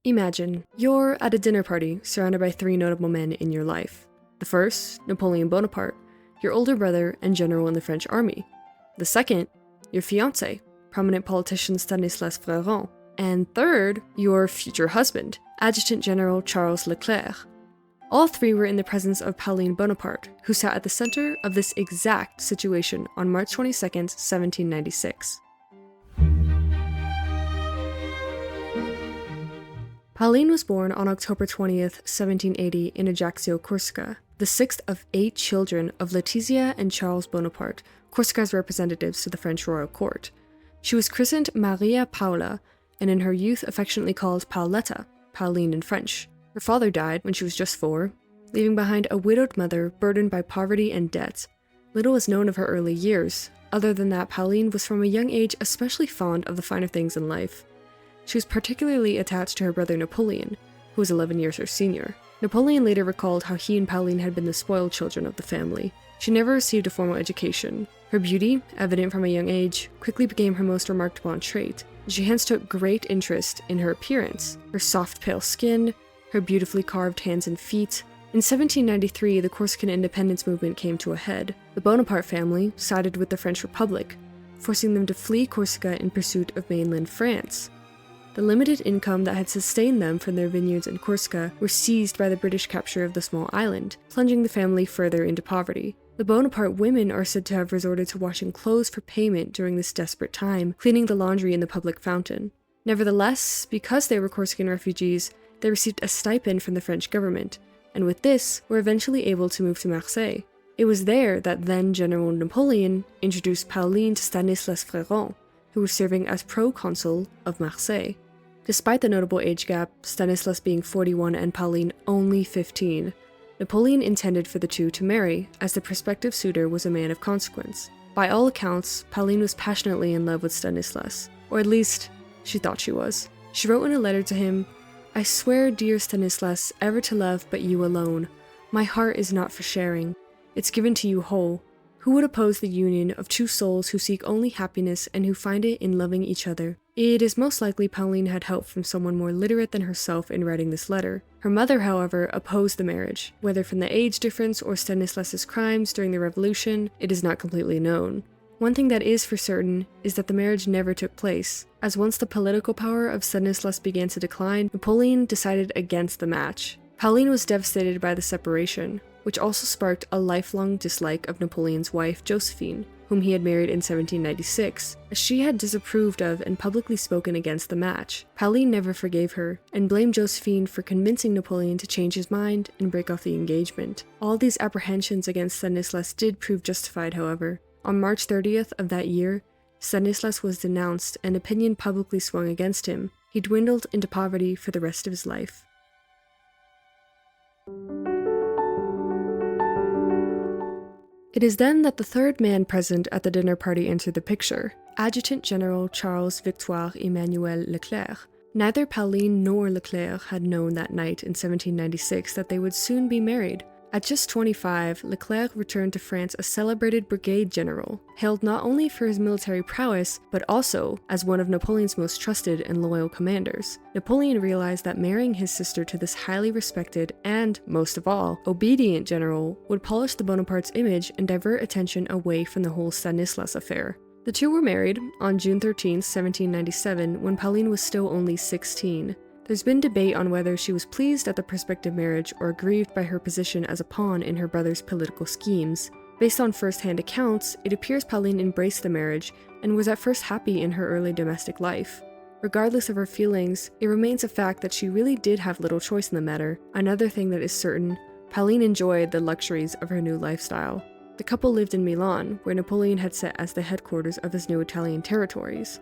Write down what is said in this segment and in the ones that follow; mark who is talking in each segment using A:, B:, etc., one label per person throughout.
A: Imagine, you're at a dinner party surrounded by three notable men in your life. The first, Napoleon Bonaparte, your older brother and general in the French army. The second, your fiancé, prominent politician Stanislas Flora. And third, your future husband, Adjutant General Charles Leclerc. All three were in the presence of Pauline Bonaparte, who sat at the center of this exact situation on March 22, 1796. Pauline was born on October 20th, 1780 in Ajaccio, Corsica, the sixth of 8 children of Letizia and Charles Bonaparte, Corsica's representatives to the French royal court. She was christened Maria Paula, and in her youth affectionately called Pauletta, Pauline in French. Her father died when she was just 4, leaving behind a widowed mother burdened by poverty and debt. Little is known of her early years, other than that Pauline was from a young age especially fond of the finer things in life. She was particularly attached to her brother Napoleon, who was 11 years her senior. Napoleon later recalled how he and Pauline had been the spoiled children of the family. She never received a formal education. Her beauty, evident from a young age, quickly became her most remarked upon trait, and she hence took great interest in her appearance, her soft pale skin, her beautifully carved hands and feet. In 1793, the Corsican independence movement came to a head. The Bonaparte family sided with the French Republic, forcing them to flee Corsica in pursuit of mainland France. The limited income that had sustained them from their vineyards in Corsica were seized by the British capture of the small island, plunging the family further into poverty. The Bonaparte women are said to have resorted to washing clothes for payment during this desperate time, cleaning the laundry in the public fountain. Nevertheless, because they were Corsican refugees, they received a stipend from the French government, and with this were eventually able to move to Marseille. It was there that then General Napoleon introduced Pauline to Stanislas Flora, who was serving as proconsul of Marseille. Despite the notable age gap, Stanislas being 41 and Pauline only 15, Napoleon intended for the two to marry, as the prospective suitor was a man of consequence. By all accounts, Pauline was passionately in love with Stanislas, or at least, she thought she was. She wrote in a letter to him, "I swear, dear Stanislas, ever to love but you alone. My heart is not for sharing. It's given to you whole. Who would oppose the union of two souls who seek only happiness and who find it in loving each other?" It is most likely Pauline had help from someone more literate than herself in writing this letter. Her mother, however, opposed the marriage. Whether from the age difference or Stanislas's crimes during the revolution, it is not completely known. One thing that is for certain is that the marriage never took place, as once the political power of Stanislas began to decline, Napoleon decided against the match. Pauline was devastated by the separation, which also sparked a lifelong dislike of Napoleon's wife, Josephine, whom he had married in 1796, as she had disapproved of and publicly spoken against the match. Pauline never forgave her, and blamed Josephine for convincing Napoleon to change his mind and break off the engagement. All these apprehensions against Stanislas did prove justified, however. On March 30th of that year, Stanislas was denounced and opinion publicly swung against him. He dwindled into poverty for the rest of his life. It is then that the third man present at the dinner party entered the picture, Adjutant General Charles Victoire Emmanuel Leclerc. Neither Pauline nor Leclerc had known that night in 1796 that they would soon be married. At just 25, Leclerc returned to France a celebrated brigade general, hailed not only for his military prowess, but also as one of Napoleon's most trusted and loyal commanders. Napoleon realized that marrying his sister to this highly respected and, most of all, obedient general would polish the Bonaparte's image and divert attention away from the whole Stanislas affair. The two were married on June 13, 1797, when Pauline was still only 16. There's been debate on whether she was pleased at the prospective marriage or aggrieved by her position as a pawn in her brother's political schemes. Based on first-hand accounts, it appears Pauline embraced the marriage and was at first happy in her early domestic life. Regardless of her feelings, it remains a fact that she really did have little choice in the matter. Another thing that is certain, Pauline enjoyed the luxuries of her new lifestyle. The couple lived in Milan, where Napoleon had set as the headquarters of his new Italian territories.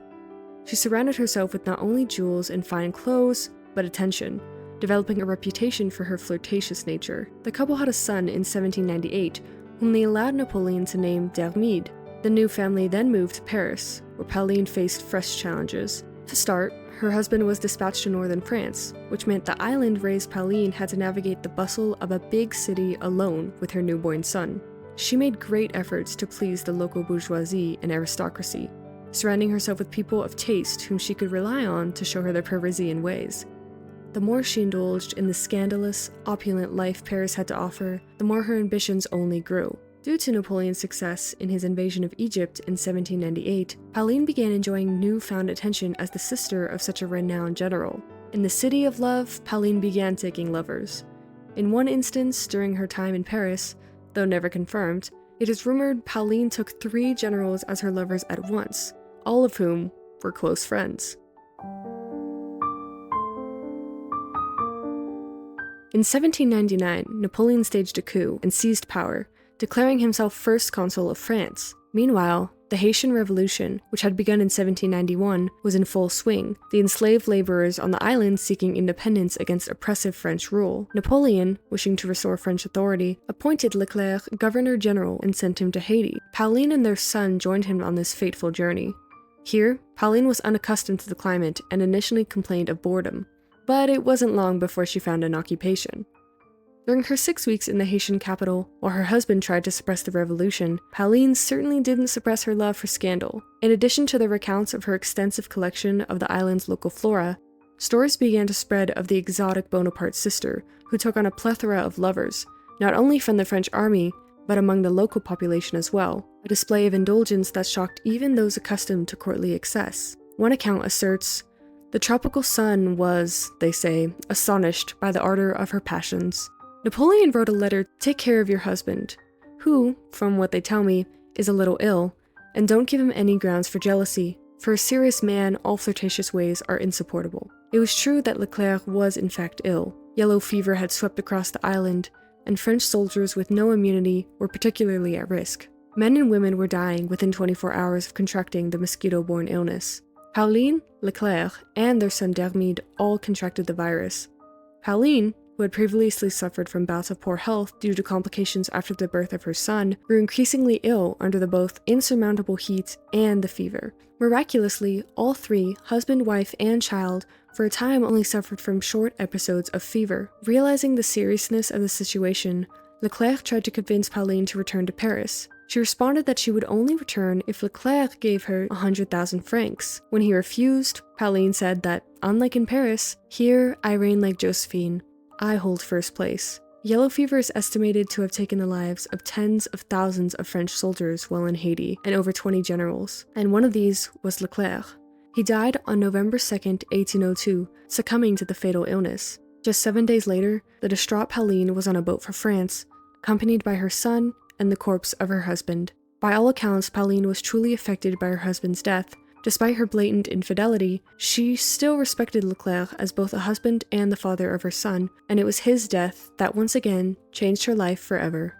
A: She surrounded herself with not only jewels and fine clothes, but attention, developing a reputation for her flirtatious nature. The couple had a son in 1798, whom they allowed Napoleon to name Adorned. The new family then moved to Paris, where Pauline faced fresh challenges. To start, her husband was dispatched to northern France, which meant the island-raised Pauline had to navigate the bustle of a big city alone with her newborn son. She made great efforts to please the local bourgeoisie and aristocracy, surrounding herself with people of taste whom she could rely on to show her their Parisian ways. The more she indulged in the scandalous, opulent life Paris had to offer, the more her ambitions only grew. Due to Napoleon's success in his invasion of Egypt in 1798, Pauline began enjoying newfound attention as the sister of such a renowned general. In the city of love, Pauline began taking lovers. In one instance, during her time in Paris, though never confirmed, it is rumored Pauline took 3 generals as her lovers at once, all of whom were close friends. In 1799, Napoleon staged a coup and seized power, declaring himself first consul of France. Meanwhile, the Haitian Revolution, which had begun in 1791, was in full swing, the enslaved laborers on the island seeking independence against oppressive French rule. Napoleon, wishing to restore French authority, appointed Leclerc governor-general and sent him to Haiti. Pauline and their son joined him on this fateful journey. Here, Pauline was unaccustomed to the climate and initially complained of boredom, but it wasn't long before she found an occupation. During her 6 weeks in the Haitian capital, while her husband tried to suppress the revolution, Pauline certainly didn't suppress her love for scandal. In addition to the recounts of her extensive collection of the island's local flora, stories began to spread of the exotic Bonaparte sister, who took on a plethora of lovers, not only from the French army, but among the local population as well, a display of indulgence that shocked even those accustomed to courtly excess. One account asserts, "The tropical sun was, they say, astonished by the ardor of her passions." Napoleon wrote a letter, "Take care of your husband, who, from what they tell me, is a little ill, and don't give him any grounds for jealousy. For a serious man, all flirtatious ways are insupportable." It was true that Leclerc was in fact ill. Yellow fever had swept across the island, and French soldiers with no immunity were particularly at risk. Men and women were dying within 24 hours of contracting the mosquito-borne illness. Pauline, Leclerc, and their son Adorned all contracted the virus. Pauline, who had previously suffered from bouts of poor health due to complications after the birth of her son, grew increasingly ill under the both insurmountable heat and the fever. Miraculously, all 3, husband, wife, and child, for a time only suffered from short episodes of fever. Realizing the seriousness of the situation, Leclerc tried to convince Pauline to return to Paris. She responded that she would only return if Leclerc gave her 100,000 francs. When he refused, Pauline said that, unlike in Paris, "Here I reign like Josephine. I hold first place." Yellow fever is estimated to have taken the lives of tens of thousands of French soldiers while in Haiti, and over 20 generals, and one of these was Leclerc. He died on November 2nd, 1802, succumbing to the fatal illness. Just 7 days later, the distraught Pauline was on a boat for France, accompanied by her son and the corpse of her husband. By all accounts, Pauline was truly affected by her husband's death. Despite her blatant infidelity, she still respected Leclerc as both a husband and the father of her son, and it was his death that once again changed her life forever.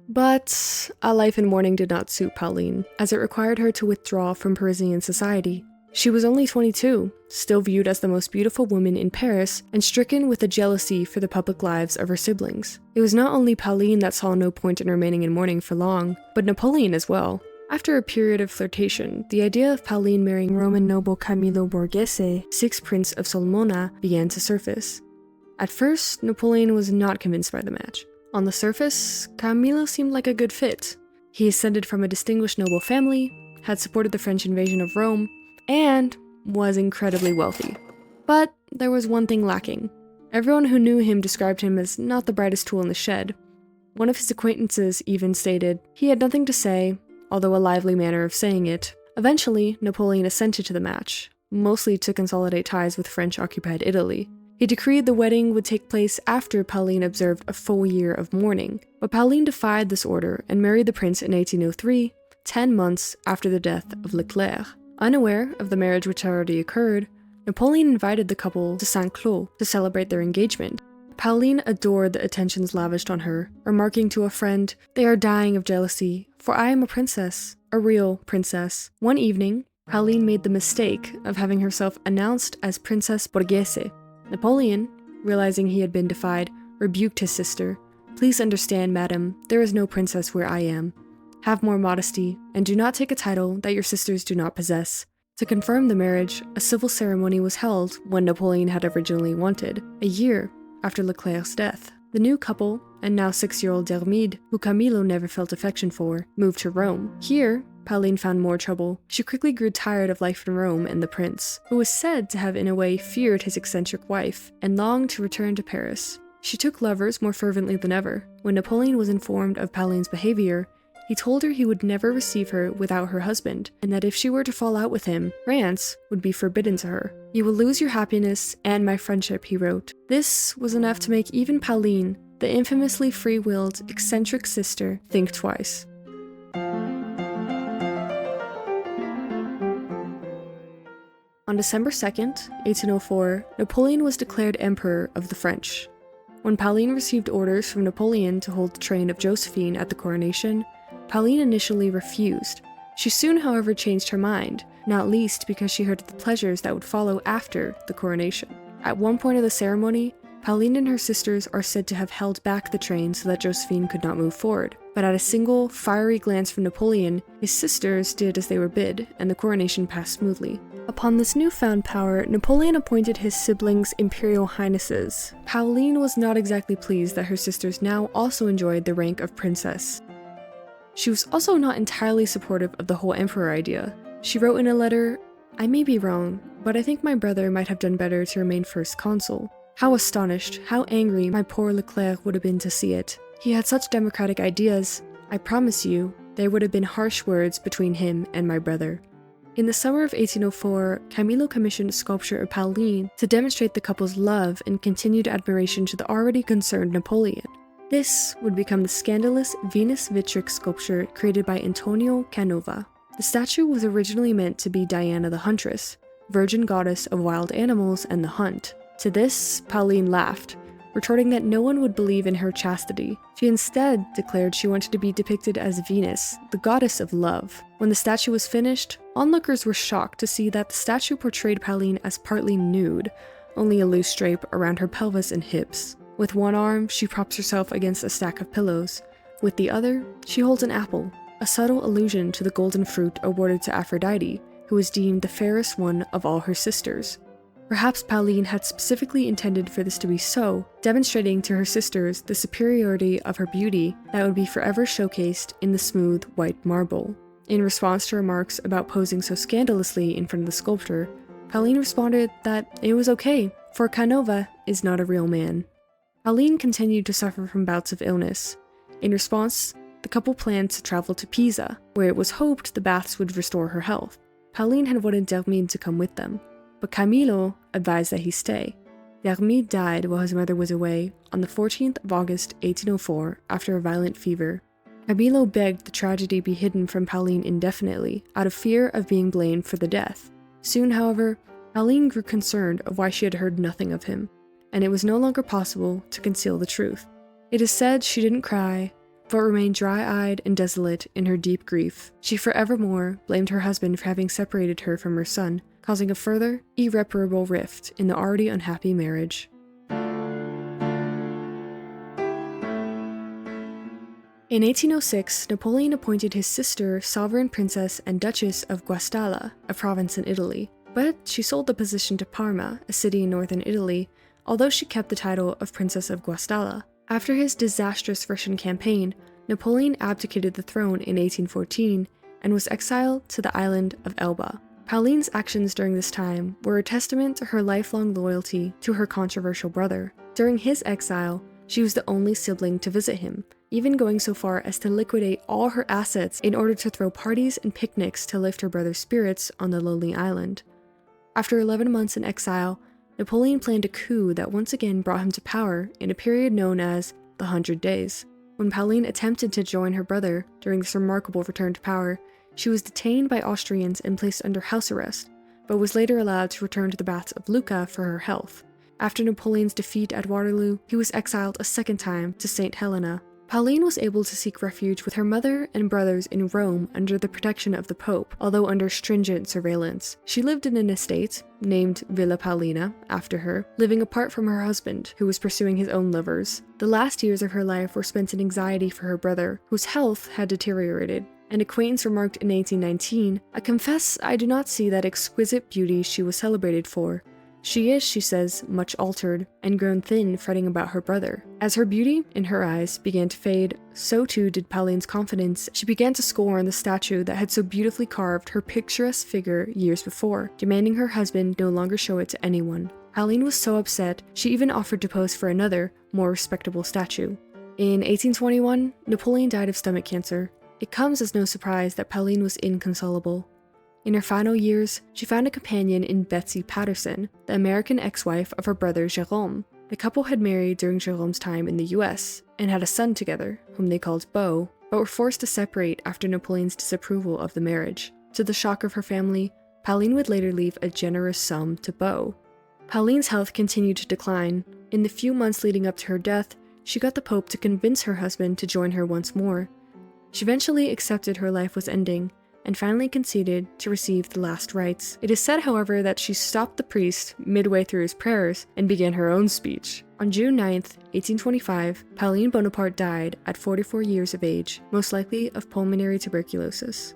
A: But a life in mourning did not suit Pauline, as it required her to withdraw from Parisian society. She was only 22, still viewed as the most beautiful woman in Paris, and stricken with a jealousy for the public lives of her siblings. It was not only Pauline that saw no point in remaining in mourning for long, but Napoleon as well. After a period of flirtation, the idea of Pauline marrying Roman noble Camillo Borghese, 6th Prince of Sulmona, began to surface. At first, Napoleon was not convinced by the match. On the surface, Camillo seemed like a good fit. He ascended from a distinguished noble family, had supported the French invasion of Rome, and was incredibly wealthy. But there was one thing lacking. Everyone who knew him described him as not the brightest tool in the shed. One of his acquaintances even stated he had nothing to say, although a lively manner of saying it. Eventually, Napoleon assented to the match, mostly to consolidate ties with French-occupied Italy. He decreed the wedding would take place after Pauline observed a full year of mourning, but Pauline defied this order and married the prince in 1803, 10 months after the death of Leclerc. Unaware of the marriage which had already occurred, Napoleon invited the couple to Saint-Cloud to celebrate their engagement. Pauline adored the attentions lavished on her, remarking to a friend, "They are dying of jealousy, for I am a princess, a real princess." One evening, Pauline made the mistake of having herself announced as Princess Borghese. Napoleon, realizing he had been defied, rebuked his sister. "Please understand, madam, there is no princess where I am. Have more modesty, and do not take a title that your sisters do not possess." To confirm the marriage, a civil ceremony was held when Napoleon had originally wanted, a year after Leclerc's death. The new couple, and now 6-year-old Adorned, who Camillo never felt affection for, moved to Rome. Here, Pauline found more trouble. She quickly grew tired of life in Rome and the prince, who was said to have in a way feared his eccentric wife and longed to return to Paris. She took lovers more fervently than ever. When Napoleon was informed of Pauline's behavior, he told her he would never receive her without her husband, and that if she were to fall out with him, France would be forbidden to her. "You will lose your happiness and my friendship," he wrote. This was enough to make even Pauline, the infamously free-willed, eccentric sister, think twice. On December 2nd, 1804, Napoleon was declared Emperor of the French. When Pauline received orders from Napoleon to hold the train of Josephine at the coronation, Pauline initially refused. She soon, however, changed her mind, not least because she heard of the pleasures that would follow after the coronation. At one point of the ceremony, Pauline and her sisters are said to have held back the train so that Josephine could not move forward. But at a single, fiery glance from Napoleon, his sisters did as they were bid, and the coronation passed smoothly. Upon this newfound power, Napoleon appointed his siblings imperial highnesses. Pauline was not exactly pleased that her sisters now also enjoyed the rank of princess. She was also not entirely supportive of the whole emperor idea. She wrote in a letter, "I may be wrong, but I think my brother might have done better to remain first consul. How astonished, how angry my poor Leclerc would have been to see it. He had such democratic ideas. I promise you, there would have been harsh words between him and my brother." In the summer of 1804, Camillo commissioned a sculpture of Pauline to demonstrate the couple's love and continued admiration to the already concerned Napoleon. This would become the scandalous Venus Victrix sculpture created by Antonio Canova. The statue was originally meant to be Diana the Huntress, virgin goddess of wild animals and the hunt. To this, Pauline laughed, retorting that no one would believe in her chastity. She instead declared she wanted to be depicted as Venus, the goddess of love. When the statue was finished, onlookers were shocked to see that the statue portrayed Pauline as partly nude, only a loose drape around her pelvis and hips. With one arm, she props herself against a stack of pillows. With the other, she holds an apple, a subtle allusion to the golden fruit awarded to Aphrodite, who was deemed the fairest one of all her sisters. Perhaps Pauline had specifically intended for this to be so, demonstrating to her sisters the superiority of her beauty that would be forever showcased in the smooth white marble. In response to remarks about posing so scandalously in front of the sculptor, Pauline responded that it was okay, for Canova is not a real man. Pauline continued to suffer from bouts of illness. In response, the couple planned to travel to Pisa, where it was hoped the baths would restore her health. Pauline had wanted Dermide to come with them, but Camillo advised that he stay. Dermide died while his mother was away on the 14th of August 1804 after a violent fever. Camillo begged the tragedy be hidden from Pauline indefinitely, out of fear of being blamed for the death. Soon, however, Pauline grew concerned of why she had heard nothing of him, and it was no longer possible to conceal the truth. It is said she didn't cry, but remained dry-eyed and desolate in her deep grief. She forevermore blamed her husband for having separated her from her son, causing a further, irreparable rift in the already unhappy marriage. In 1806, Napoleon appointed his sister sovereign princess and Duchess of Guastalla, a province in Italy, but she sold the position to Parma, a city in northern Italy, although she kept the title of Princess of Guastalla. After his disastrous Russian campaign, Napoleon abdicated the throne in 1814 and was exiled to the island of Elba. Pauline's actions during this time were a testament to her lifelong loyalty to her controversial brother. During his exile, she was the only sibling to visit him, even going so far as to liquidate all her assets in order to throw parties and picnics to lift her brother's spirits on the lonely island. After 11 months in exile, Napoleon planned a coup that once again brought him to power in a period known as the 100 Days. When Pauline attempted to join her brother during this remarkable return to power, she was detained by Austrians and placed under house arrest, but was later allowed to return to the baths of Lucca for her health. After Napoleon's defeat at Waterloo, he was exiled a second time to St. Helena. Pauline was able to seek refuge with her mother and brothers in Rome under the protection of the Pope, although under stringent surveillance. She lived in an estate, named Villa Paulina, after her, living apart from her husband, who was pursuing his own lovers. The last years of her life were spent in anxiety for her brother, whose health had deteriorated. An acquaintance remarked in 1819, "I confess I do not see that exquisite beauty she was celebrated for. She is, she says, much altered, and grown thin fretting about her brother. As her beauty, in her eyes, began to fade, so too did Pauline's confidence. She began to scorn the statue that had so beautifully carved her picturesque figure years before, demanding her husband no longer show it to anyone. Pauline was so upset, she even offered to pose for another, more respectable statue. In 1821, Napoleon died of stomach cancer. It comes as no surprise that Pauline was inconsolable. In her final years, she found a companion in Betsy Patterson, the American ex-wife of her brother Jérôme. The couple had married during Jérôme's time in the US, and had a son together, whom they called Beau, but were forced to separate after Napoleon's disapproval of the marriage. To the shock of her family, Pauline would later leave a generous sum to Beau. Pauline's health continued to decline. In the few months leading up to her death, she got the Pope to convince her husband to join her once more. She eventually accepted her life was ending, and finally conceded to receive the last rites. It is said, however, that she stopped the priest midway through his prayers and began her own speech. On June 9, 1825, Pauline Bonaparte died at 44 years of age, most likely of pulmonary tuberculosis.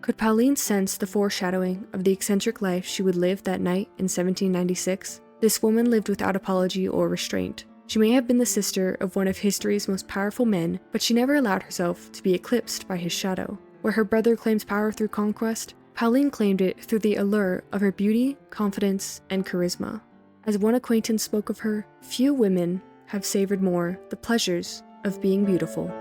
A: Could Pauline sense the foreshadowing of the eccentric life she would live that night in 1796? This woman lived without apology or restraint. She may have been the sister of one of history's most powerful men, but she never allowed herself to be eclipsed by his shadow. Where her brother claims power through conquest, Pauline claimed it through the allure of her beauty, confidence, and charisma. As one acquaintance spoke of her, few women have savored more the pleasures of being beautiful.